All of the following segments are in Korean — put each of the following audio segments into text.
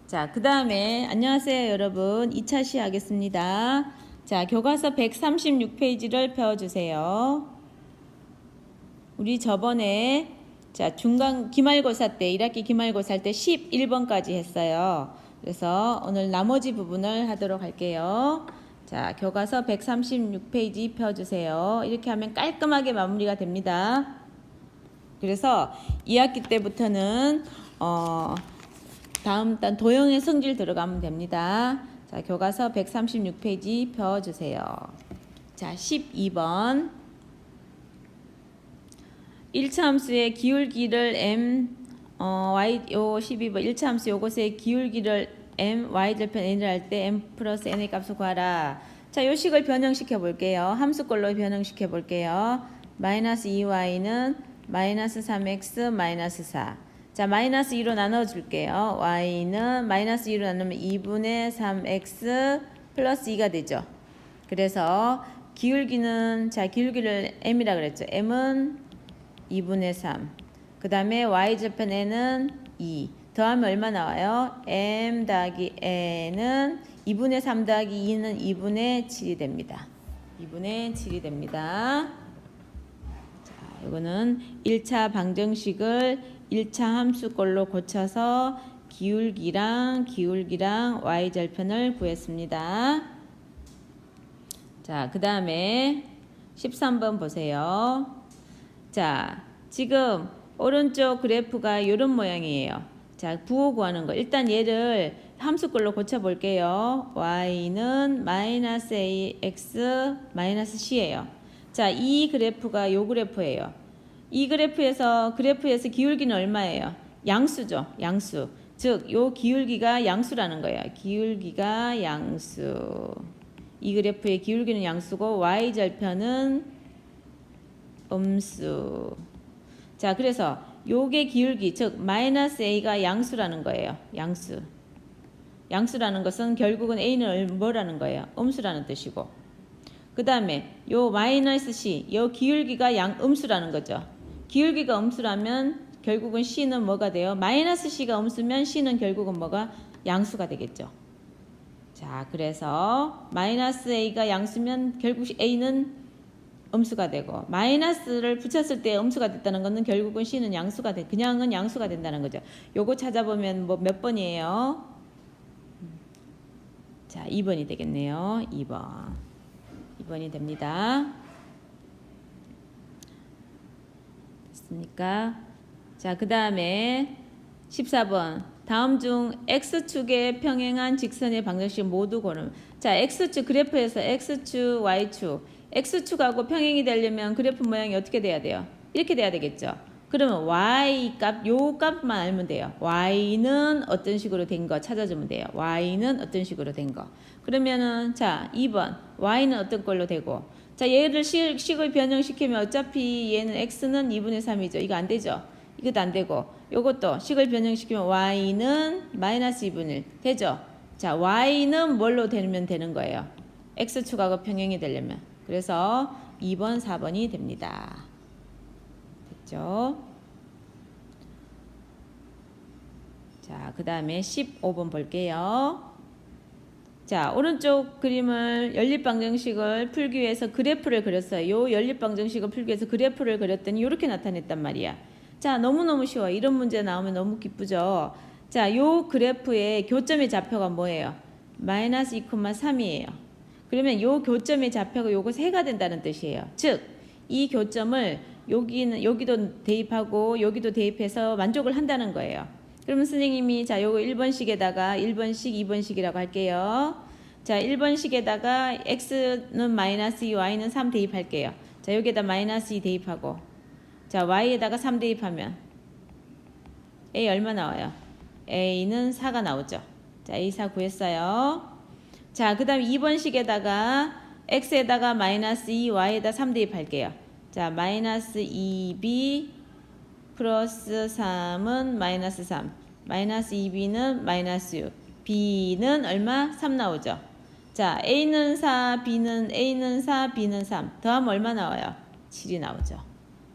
자, 그 다음에 안녕하세요 여러분. 2차 시하겠습니다. 자, 교과서 136페이지를 펴주세요. 우리 저번에 중간 기말고사 때 1학기 기말고사 때 11번까지 했어요. 그래서 오늘 나머지 부분을 하도록 할게요. 자, 교과서 136페이지 펴주세요. 이렇게 하면 깔끔하게 마무리가 됩니다. 그래서 2학기 때부터는 다음 단 도형의 성질 들어가면 됩니다. 자, 교과서 136페이지 펴주세요. 자, 12번 1차 함수의 기울기를 m y 요 12번 1차 함수 요것의 기울기를 m y절편 n을 할 때 m 플러스 n의 값을 구하라. 자, 요 식을 변형시켜 볼게요. 함수꼴로 변형시켜 볼게요. 마이너스 2y는 마이너스 3x 마이너스 4. 자, 마이너스 2로 나눠줄게요. y는 마이너스 2로 나누면 2분의 3x 플러스 2가 되죠. 그래서 기울기는, 자, 기울기를 m이라 그랬죠. m은 2분의 3. 그 다음에 y절편 n은 2. 더하면 얼마 나와요? m 더하기 n은 2분의 3 더하기 2는 2분의 7이 됩니다. 2분의 7이 됩니다. 자, 이거는 1차 방정식을 1차 함수꼴로 고쳐서 기울기랑 y절편을 구했습니다. 자, 그 다음에 13번 보세요. 자, 지금 오른쪽 그래프가 이런 모양이에요. 자, 부호 구하는 거. 일단 얘를 함수꼴로 고쳐볼게요. y는 마이너스 ax 마이너스 c예요. 자, 이 그래프가 요 그래프예요. 이 그래프에서 기울기는 얼마예요? 양수죠. 양수. 즉, 요 기울기가 양수라는 거예요. 기울기가 양수. 이 그래프의 기울기는 양수고 y절편은 음수. 자, 그래서 요게 기울기, 즉 마이너스 a가 양수라는 거예요. 양수. 양수라는 것은 결국은 a는 뭐라는 거예요? 음수라는 뜻이고. 그 다음에 요 마이너스 c, 요 기울기가 음수라는 거죠. 기울기가 음수라면 결국은 c는 뭐가 돼요? 마이너스 c가 음수면 c는 결국은 뭐가? 양수가 되겠죠. 자, 그래서 마이너스 a가 양수면 결국 a는 음수가 되고, 마이너스를 붙였을 때 음수가 됐다는 것은 결국은 c는 양수가 돼. 그냥은 양수가 된다는 거죠. 요거 찾아보면 뭐 몇 번이에요? 자, 2번이 되겠네요. 2번이 됩니다. 됐습니까? 자, 그 다음에 14번. 다음 중 x축에 평행한 직선의 방정식 모두 고름. 자, x축 그래프에서 x축, y축. x축하고 평행이 되려면 그래프 모양이 어떻게 돼야 돼요? 이렇게 돼야 되겠죠. 그러면 y 값, 요 값만 알면 돼요. y는 어떤 식으로 된 거 찾아주면 돼요. y는 어떤 식으로 된 거. 그러면은 자, 2번 y는 어떤 걸로 되고, 자, 얘를 식을 변형시키면 어차피 얘는 x는 2분의 3이죠. 이거 안 되죠. 이것도 안 되고, 요것도 식을 변형시키면 y는 마이너스 2분의 1 되죠. 자, y는 뭘로 되면 되는 거예요? x축하고 평행이 되려면. 그래서 2번, 4번이 됩니다. 됐죠? 자, 그 다음에 15번 볼게요. 자, 오른쪽 그림을 연립방정식을 풀기 위해서 그래프를 그렸어요. 요 연립방정식을 풀기 위해서 그래프를 그렸더니 이렇게 나타냈단 말이야. 자, 너무너무 쉬워. 이런 문제 나오면 너무 기쁘죠. 자, 요 그래프의 교점의 좌표가 뭐예요? 마이너스 2,3이에요. 그러면 요 교점의 좌표가 요거 3가 된다는 뜻이에요. 즉, 이 교점을 여기도 대입하고 여기도 대입해서 만족을 한다는 거예요. 그러면 선생님이 자, 요거 1번식에다가 1번식, 2번식이라고 할게요. 자, 1번식에다가 x는 마이너스 2, y는 3 대입할게요. 자, 여기에다 마이너스 2 대입하고, 자, y에다가 3 대입하면 a 얼마 나와요? a는 4가 나오죠. 자, a 4 구했어요. 자, 그 다음 2번식에다가 x에다가 마이너스 2, y에다 3 대입할게요. 자, 마이너스 2b 플러스 3은 마이너스 3. 마이너스 2b는 마이너스 6. b는 얼마? 3 나오죠. 자, a는 4, a는 4, b는 3. 더하면 얼마 나와요? 7이 나오죠.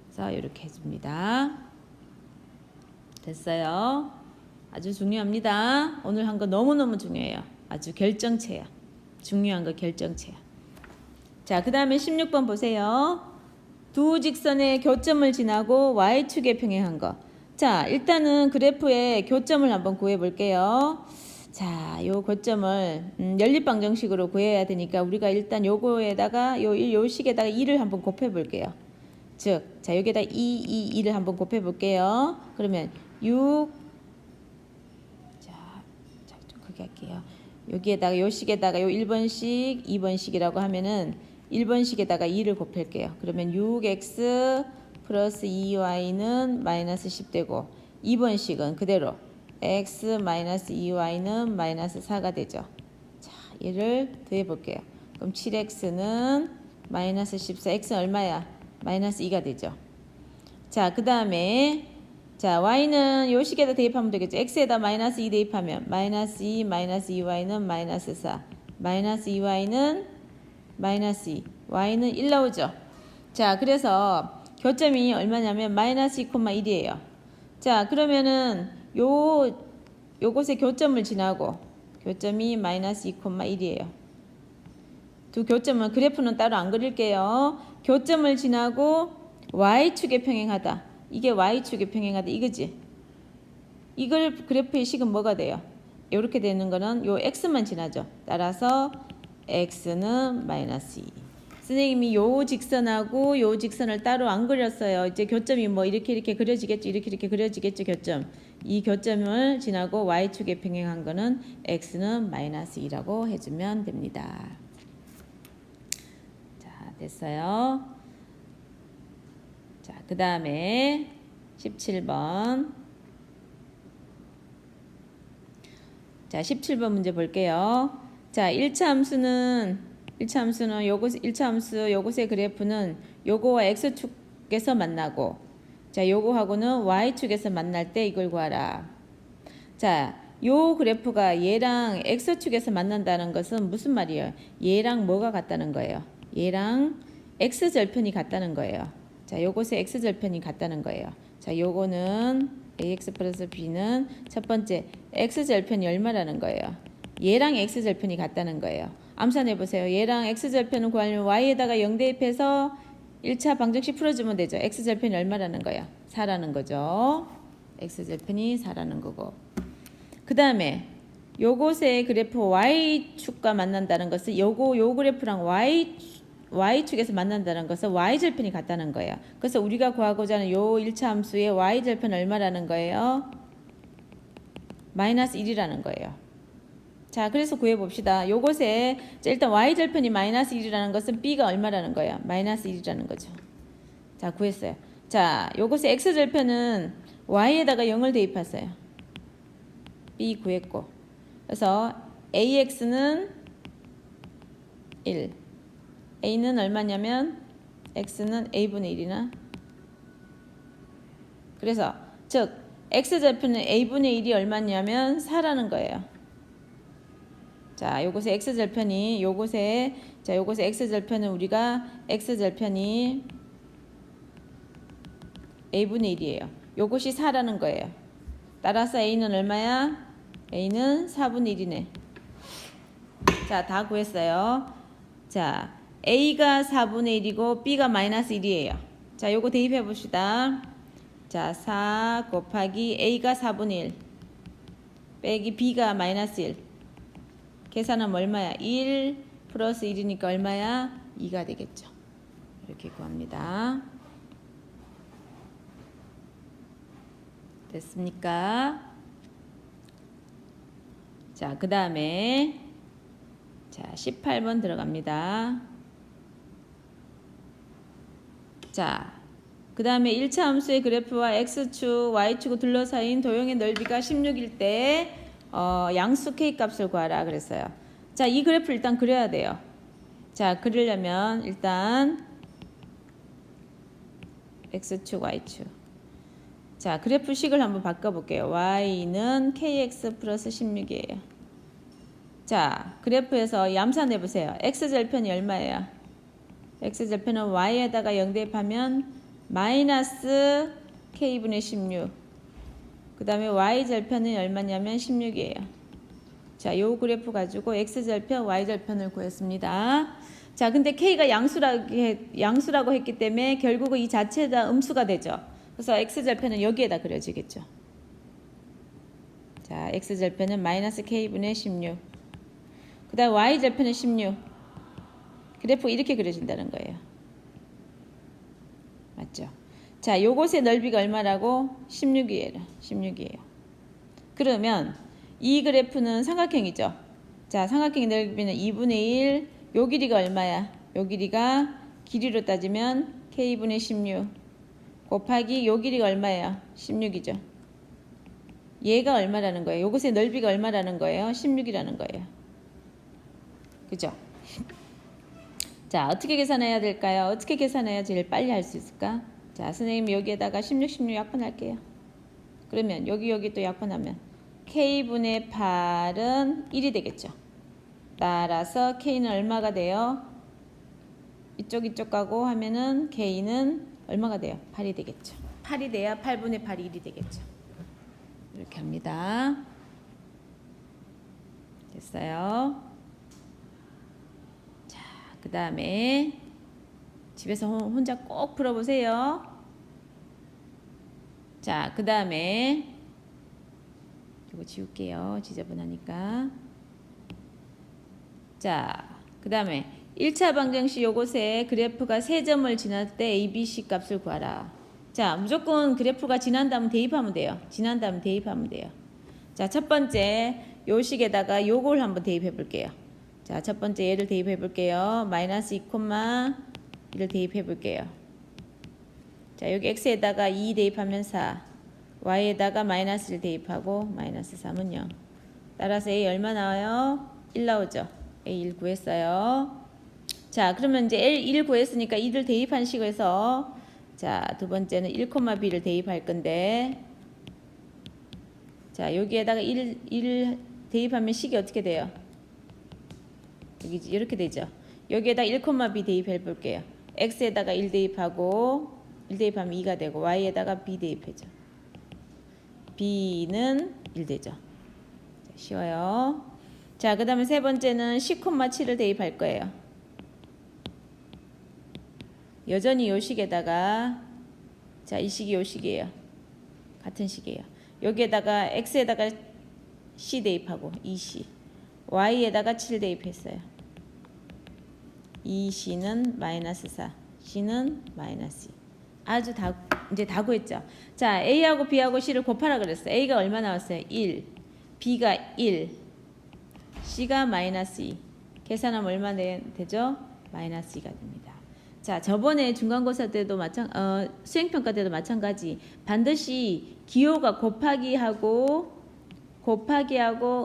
그래서 이렇게 해줍니다. 됐어요. 아주 중요합니다. 오늘 한 거 너무너무 중요해요. 아주 결정체야. 중요한 거 결정체야. 자, 그 다음에 16번 보세요. 두 직선의 교점을 지나고 y축에 평행한 거. 자, 일단은 그래프의 교점을 한번 구해 볼게요. 자, 요 교점을 연립방정식으로 구해야 되니까 우리가 일단 요거에다가 요 식에다가 2를 한번 곱해 볼게요. 즉, 자, 여기에다 2를 한번 곱해 볼게요. 그러면 6 좀 크게 할게요. 여기에다가 요 식에다가 요 1번식, 2번식이라고 하면은 1번식에다가 2를 곱할게요. 그러면 6x 플러스 2y는 마이너스 10되고 2번식은 그대로 x 마이너스 2y는 마이너스 4가 되죠. 자, 얘를 더해 볼게요. 그럼 7x는 마이너스 14, x는 얼마야? 마이너스 2가 되죠. 자, 그 다음에 자, y는 요 식에다 대입하면 되겠죠. x에다 마이너스 2 대입하면 마이너스 2, 마이너스 2y는 마이너스 4, 마이너스 2y는 마이너스 2, y는 1 나오죠. 자, 그래서 교점이 얼마냐면 마이너스 2,1이에요. 자, 그러면은 요곳에 교점을 지나고 교점이 마이너스 2,1이에요. 두 교점은 그래프는 따로 안 그릴게요. 교점을 지나고 y축에 평행하다. 이게 y축에 평행하다 이거지. 이걸 그래프의 식은 뭐가 돼요? 이렇게 되는 거는 요 x만 지나죠. 따라서 x는 마이너스 2. 선생님이 요 직선하고 요 직선을 따로 안 그렸어요. 이제 교점이 뭐 이렇게 그려지겠죠. 이렇게 그려지겠죠. 교점. 이 교점을 지나고 y축에 평행한 거는 x는 마이너스 2라고 해주면 됩니다. 자, 됐어요. 자, 그 다음에 17번. 자, 17번 문제 볼게요. 자, 1차 함수는 요것 1차 함수 요것의 그래프는 요거와 x축에서 만나고 자, 요거하고는 y축에서 만날 때 이걸 구하라. 자, 요 그래프가 얘랑 x축에서 만난다는 것은 무슨 말이에요? 얘랑 뭐가 같다는 거예요? 얘랑 x절편이 같다는 거예요. 자, 요것의 x절편이 같다는 거예요. 자, 요거는 ax 플러스 b는 첫 번째 x절편이 얼마라는 거예요? 얘랑 x절편이 같다는 거예요. 암산해 보세요. 얘랑 x절편을 구하려면 y에다가 0 대입해서 1차 방정식 풀어주면 되죠. x절편이 얼마라는 거예요? 4라는 거죠. x절편이 4라는 거고. 그 다음에 요것의 그래프 y축과 만난다는 것은 요 그래프랑 y축에서 만난다는 것은 y절편이 같다는 거예요. 그래서 우리가 구하고자 하는 요 1차 함수의 y절편 얼마라는 거예요? 마이너스 1이라는 거예요. 자, 그래서 구해봅시다. 요것에 일단 y절편이 마이너스 1이라는 것은 b가 얼마라는 거예요? 마이너스 1이라는 거죠. 자, 구했어요. 자, 요것의 x절편은 y에다가 0을 대입했어요. b 구했고. 그래서 ax는 1. a는 얼마냐면 x는 a분의 1이나 그래서 즉 x절편은 a분의 1이 얼마냐면 4라는 거예요. 자, 요것의 x절편이 요것의 x절편은 우리가 x절편이 a분의 1이에요. 요것이 4라는 거예요. 따라서 a는 얼마야? a는 4분의 1이네. 자, 다 구했어요. 자, a가 4분의 1이고 b가 마이너스 1이에요. 자, 요거 대입해 봅시다. 자, 4 곱하기 a가 4분의 1 빼기 b가 마이너스 1 계산하면 얼마야? 1 플러스 1이니까 얼마야? 2가 되겠죠. 이렇게 구합니다. 됐습니까? 자, 그 다음에 자, 18번 들어갑니다. 자, 그 다음에 1차 함수의 그래프와 x축, y축을 둘러싸인 도형의 넓이가 16일 때 양수 k 값을 구하라 그랬어요. 자, 이 그래프를 일단 그려야 돼요. 자, 그리려면 일단 x축, y축. 자, 그래프식을 한번 바꿔볼게요. y는 kx 플러스 16이에요. 자, 그래프에서 얌산해보세요. x절편이 얼마예요? x절편은 y에다가 0 대입하면 마이너스 k분의 16. 그 다음에 y절편은 얼마냐면 16이에요. 자, 요 그래프 가지고 x절편, y절편을 구했습니다. 자, 근데 k가 양수라고 했기 때문에 결국은 이 자체가 음수가 되죠. 그래서 x절편은 여기에다 그려지겠죠. 자, x절편은 마이너스 k분의 16. 그 다음 y절편은 16. 그래프 이렇게 그려진다는 거예요. 맞죠? 자, 요것의 넓이가 얼마라고? 16이에요. 그러면 이 그래프는 삼각형이죠. 자, 삼각형의 넓이는 2분의 1. 요 길이가 얼마야? 요 길이가 길이로 따지면 k분의 16 곱하기 요 길이가 얼마예요? 16이죠. 얘가 얼마라는 거예요? 요것의 넓이가 얼마라는 거예요? 16이라는 거예요. 그죠? 자, 어떻게 계산해야 될까요? 어떻게 계산해야 제일 빨리 할 수 있을까? 자, 선생님 여기에다가 16 약분할게요. 그러면 여기 또 약분하면 k분의 8은 1이 되겠죠. 따라서 k는 얼마가 돼요? 이쪽 가고 하면은 k는 얼마가 돼요? 8이 되겠죠. 8이 돼야 8분의 8이 1이 되겠죠. 이렇게 합니다. 됐어요. 자, 그 다음에 집에서 혼자 꼭 풀어보세요. 자, 그 다음에 이거 지울게요. 지저분하니까. 자, 그 다음에 1차 방정식 요것에 그래프가 3점을 지날 때 A, B, C 값을 구하라. 자, 무조건 그래프가 지난 다음 대입하면 돼요. 자, 첫 번째 요 식에다가 요걸 한번 대입해 볼게요. 자, 첫 번째 얘를 대입해 볼게요. 마이너스 2,1을 대입해 볼게요. 자, 여기 x에다가 2 대입하면 4, y에다가 마이너스 1 대입하고 마이너스 3은 0. 따라서 a 얼마 나와요? 1 나오죠. a 1 구했어요. 자, 그러면 이제 L 1 구했으니까 2를 대입한 식에서 자, 두 번째는 1,b를 대입할 건데 자, 여기에다가 1 대입하면 식이 어떻게 돼요? 여기 이렇게 되죠. 여기에다 1,b 대입해 볼게요. x에다가 1 대입하고 1 대입하면 2가 되고 y에다가 b 대입해죠. b는 1 되죠. 자, 쉬워요. 자, 그 다음에 세 번째는 10,7을 대입할 거예요. 여전히 요 식에다가 자, 이 식이 요 식이에요. 같은 식이에요. 여기에다가 x에다가 c 대입하고 2c, y에다가 7 대입했어요. 2c는 마이너스 4, c는 마이너스 2. 아주 이제 다 구했죠. 자, a하고 b하고 c를 곱하라 그랬어요. a가 얼마 나왔어요? 1, b가 1, c가 마이너스 2. 계산하면 얼마 되죠? 마이너스 2가 됩니다. 자, 저번에 중간고사 때도 수행평가 때도 마찬가지. 반드시 기호가 곱하기하고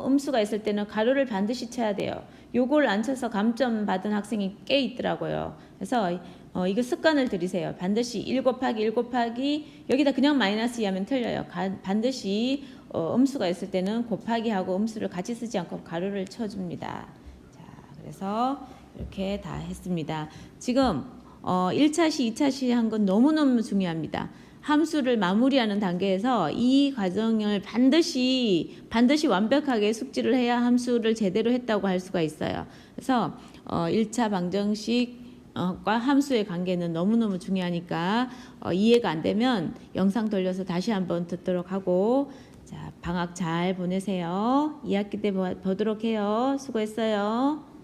음수가 있을 때는 가로를 반드시 쳐야 돼요. 요걸 안 쳐서 감점 받은 학생이 꽤 있더라고요. 그래서 이거 습관을 들이세요. 반드시 1 곱하기 1 곱하기 여기다 그냥 마이너스 2 하면 틀려요. 반드시 음수가 있을 때는 곱하기하고 음수를 같이 쓰지 않고 가로를 쳐줍니다. 자, 그래서 이렇게 다 했습니다. 지금 1차 시, 2차 시 한 건 너무너무 중요합니다. 함수를 마무리하는 단계에서 이 과정을 반드시 완벽하게 숙지를 해야 함수를 제대로 했다고 할 수가 있어요. 그래서 1차 방정식과 함수의 관계는 너무너무 중요하니까 이해가 안 되면 영상 돌려서 다시 한번 듣도록 하고 자, 방학 잘 보내세요. 2학기 때 보도록 해요. 수고했어요.